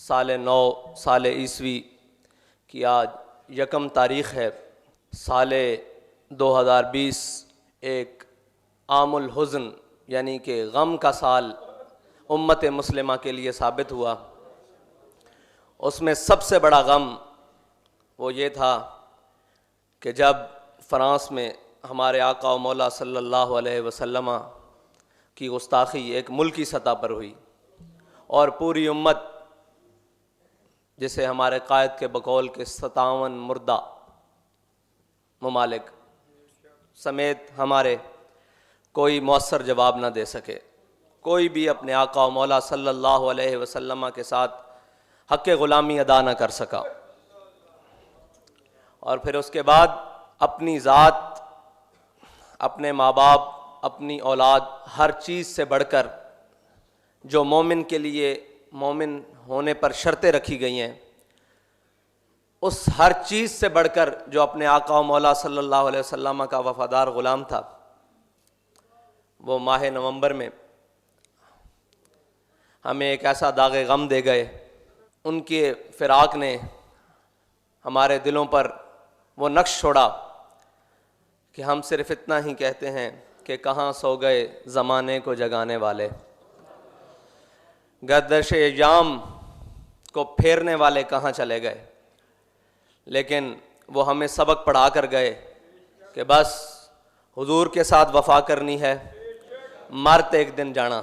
साल 9 साल ईस्वी की आज यकम तारीख़ है। साल 2020 एक आमुल हुज़्न यानी कि गम का साल उम्मत मुस्लिमा के लिए साबित हुआ। उसमें सबसे बड़ा गम वो ये था कि जब फ़्रांस में हमारे आका व मौला सल्लल्लाहु अलैहि वसल्लम की गुस्ताखी एक मुल्की सतह पर हुई और पूरी उम्मत, जिसे हमारे कायद के बकौल के 57 मुर्दा ममालिक समेत हमारे कोई मौसर जवाब न दे सके, कोई भी अपने आका व मौला सल्लल्लाहु अलैहि वसल्लम के साथ हक़ ग़ुलामी अदा न कर सका। और फिर उसके बाद अपनी ज़ात, अपने माँ बाप, अपनी औलाद, हर चीज़ से बढ़कर जो मोमिन के लिए मोमिन होने पर शर्तें रखी गई हैं, उस हर चीज़ से बढ़कर जो अपने आका व मौला सल्लल्लाहु अलैहि वसल्लम का वफ़ादार ग़ुलाम था, वो माह नवंबर में हमें एक ऐसा दाग़े गम दे गए। उनके फ़िराक़ ने हमारे दिलों पर वो नक्श छोड़ा कि हम सिर्फ़ इतना ही कहते हैं कि कहाँ सो गए ज़माने को जगाने वाले, गर्दश याम को फेरने वाले कहाँ चले गए। लेकिन वो हमें सबक पढ़ा कर गए कि बस हुजूर के साथ वफ़ा करनी है, मरते एक दिन जाना।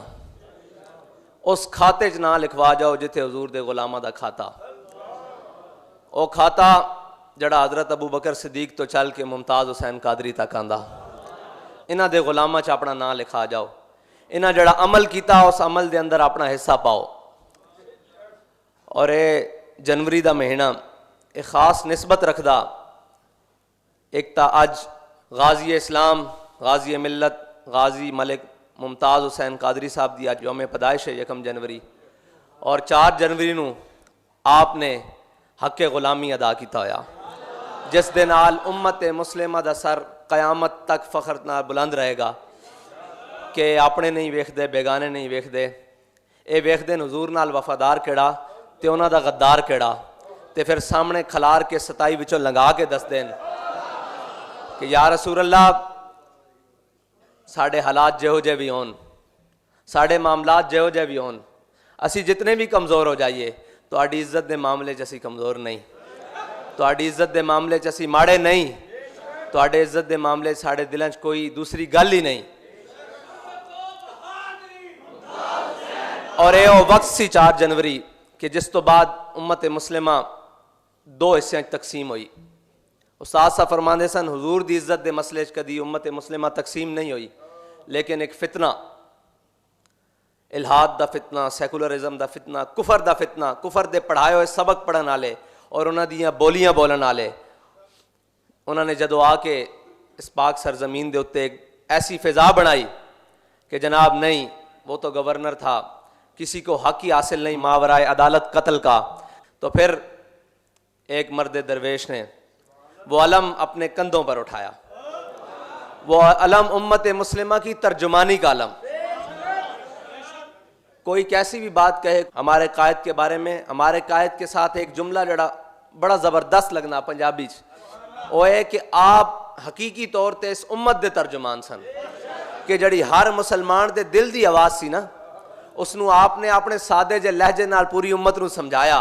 उस खाते च ना लिखवा जाओ जिथे हुजूर दे गुलामा दा खाता, वो खाता जड़ा हज़रत अबू बकर सिद्दीक तो चल के मुमताज़ हुसैन कादरी तक आंदा। इन्हां दे गुलामा च अपना नाम लिखा जाओ, इन्हां जड़ा अमल किया उस अमल दे अंदर अपना हिस्सा पाओ। और ये जनवरी दा महीना एक ख़ास निस्बत रखदा। एक ता अज गाजी इस्लाम, गाजी मिल्लत, गाजी मलिक मुमताज़ हुसैन कादरी साहब दी अज यौम पैदाइश है 1 जनवरी, और 4 जनवरी नू आपने हक़ ग़ुलामी अदा किया होया, जिस दे नाल उम्मत मुस्लिमा दा सर क़यामत तक फ़ख्र नाल बुलंद रहेगा कि अपने नहीं वेखदे, बेगाने नहीं वेखदे, ये वेखदे हुजूर नाल वफादार केड़ा ते उन्हां दा गद्दार केड़ा, ते फिर सामने खलार के 27 विचों लंघा के दस देन कि या रसूल अल्लाह, साढ़े हालात जिहो जे भी होन, साढ़े मामलात जिहो जे भी होन, असी जितने भी कमज़ोर हो जाइए, तुहाडी इज्जत दे मामले च असी कमज़ोर नहीं, तुहाडी इज्जत दे मामले च असी माड़े नहीं, तुहाडे इज्जत दे मामले साढ़े दिलों च कोई दूसरी गल ही नहीं। और ये वक्त सी 4 जनवरी कि जिस तो बाद उम्मत मुस्लिमा 2 हिस्सों तकसीम हुई। उस्ताद साहब फरमांदे सन, हुजूर दी इज्जत दे मसले च कदी उम्मत मुस्लिमा तकसीम नहीं हुई, लेकिन एक फितना, इल्हाद दा फितना, सैकुलरिज्म दा फितना, कुफर दा फितना, कुफर दे पढ़ाए हुए सबक पढ़न वाले और उन्हां दियां बोलियां बोलन वाले, उन्होंने जदों आके इस पाक सरजमीन दे उत्ते एक ऐसी फिजा बनाई कि जनाब नहीं, वो तो गवर्नर था, किसी को हक ही हासिल नहीं मावराए अदालत कत्ल का। तो फिर एक मर्द दरवेश ने वो अलम अपने कंधों पर उठाया, वो अलम उम्मत मुस्लिमा की तर्जुमानी का अलम। कोई कैसी भी बात कहे हमारे कायद के बारे में, हमारे कायद के साथ एक जुमला जड़ा बड़ा ज़बरदस्त लगना पंजाबी च, वो है कि आप हकीकी तौर पर इस उम्मत दे तर्जुमान सन, कि जड़ी हर मुसलमान दे दिल दी आवाज़ सी ना, उसनू आपने अपने सादे जे लहजे नाल पूरी उम्मत नू समझाया।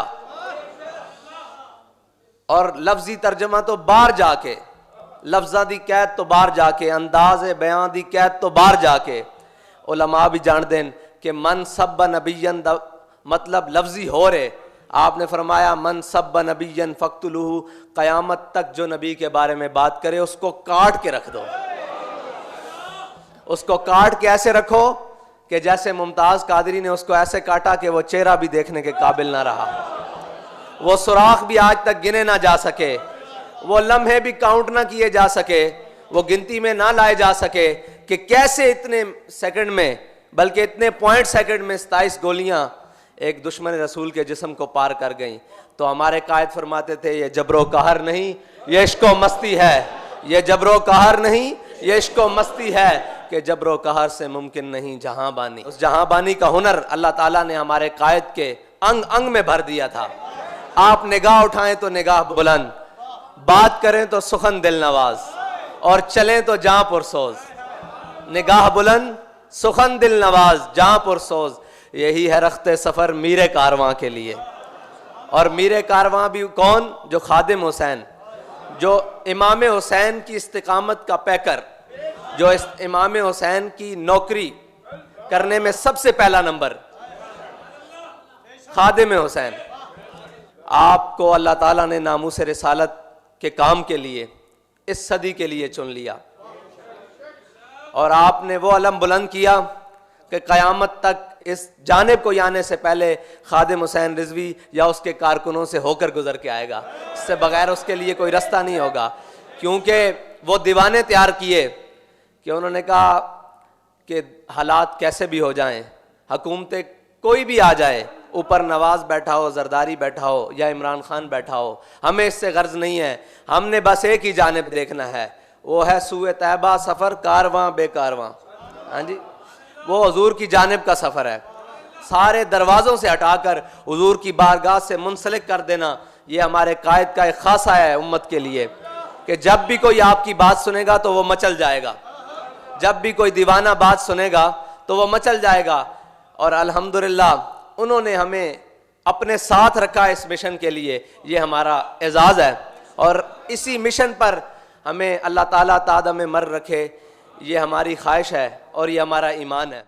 और लफ्जी तर्जमा तो बाहर जाके, लफ्ज़ां दी कैद तो बाहर जाके, अंदाज़े बयान दी कैद तो बाहर जाके उलमा भी जान देन कि मन सब्ब नबियन दा मतलब लफ्जी हो रहे। आपने फरमाया मन सब्ब नबियन फ़क्तुलूहु, क़यामत तक जो नबी के बारे में बात करे उसको काट के रख दो, उसको काट के ऐसे रखो कि जैसे मुमताज़ कादरी ने उसको ऐसे काटा कि वो चेहरा भी देखने के काबिल ना रहा, वो सुराख भी आज तक गिने ना जा सके, वो लम्हे भी काउंट ना किए जा सके, वो गिनती में ना लाए जा सके कि कैसे इतने सेकंड में, बल्कि इतने पॉइंट सेकंड में 27 गोलियां एक दुश्मन रसूल के जिस्म को पार कर गईं। तो हमारे कायद फरमाते थे, ये जबरो कहर नहीं, ये इश्को मस्ती है, ये जबरो कहर नहीं, ये इश्को मस्ती है, कि जबरो कहर से मुमकिन नहीं जहां बानी। उस जहां बानी का हुनर अल्लाह ताला ने हमारे कायद के अंग अंग में भर दिया था। आप निगाह उठाएं तो निगाह बुलंद, बात करें तो सुखन दिल नवाज, और चलें तो जहां पुरसोज। निगाह बुलंद, सुखन दिल नवाज, जहां पुरसोज, यही है रख्ते सफर मीरे कारवां के लिए। और मीरे कारवां भी कौन? जो खादिम हुसैन, जो इमाम हुसैन की इस्तिकामत का पैकर, जो इमाम हुसैन की नौकरी करने में सबसे पहला नंबर, खादिम हुसैन। आपको अल्लाह ताला ने नामूस रिसालत के काम के लिए, इस सदी के लिए चुन लिया, और आपने वो अलम बुलंद किया कि क़यामत तक इस जानिब को आने से पहले खादिम हुसैन रिजवी या उसके कारकुनों से होकर गुजर के आएगा। इससे बगैर उसके लिए कोई रास्ता नहीं होगा, क्योंकि वो दीवाने तैयार किए कि उन्होंने कहा कि हालात कैसे भी हो जाएं, हुकूमतें कोई भी आ जाए, ऊपर नवाज बैठा हो, जरदारी बैठा हो या इमरान खान बैठा हो, हमें इससे गर्ज नहीं है, हमने बस एक ही जानिब देखना है, वो है सूए तैबा सफ़र कारवां बेकारवां। हाँ जी, वो हुजूर की जानिब का सफ़र है। सारे दरवाज़ों से हटाकर हुजूर की बारगाह से मुंसलिक कर देना, ये हमारे कायद का एक खासा है उम्मत के लिए, कि जब भी कोई आपकी बात सुनेगा तो वो मचल जाएगा, जब भी कोई दीवाना बात सुनेगा तो वो मचल जाएगा। और अल्हम्दुलिल्लाह उन्होंने हमें अपने साथ रखा इस मिशन के लिए, ये हमारा एजाज़ है। और इसी मिशन पर हमें अल्लाह ताला तादम मर रखे, ये हमारी ख्वाहिश है और ये हमारा ईमान है।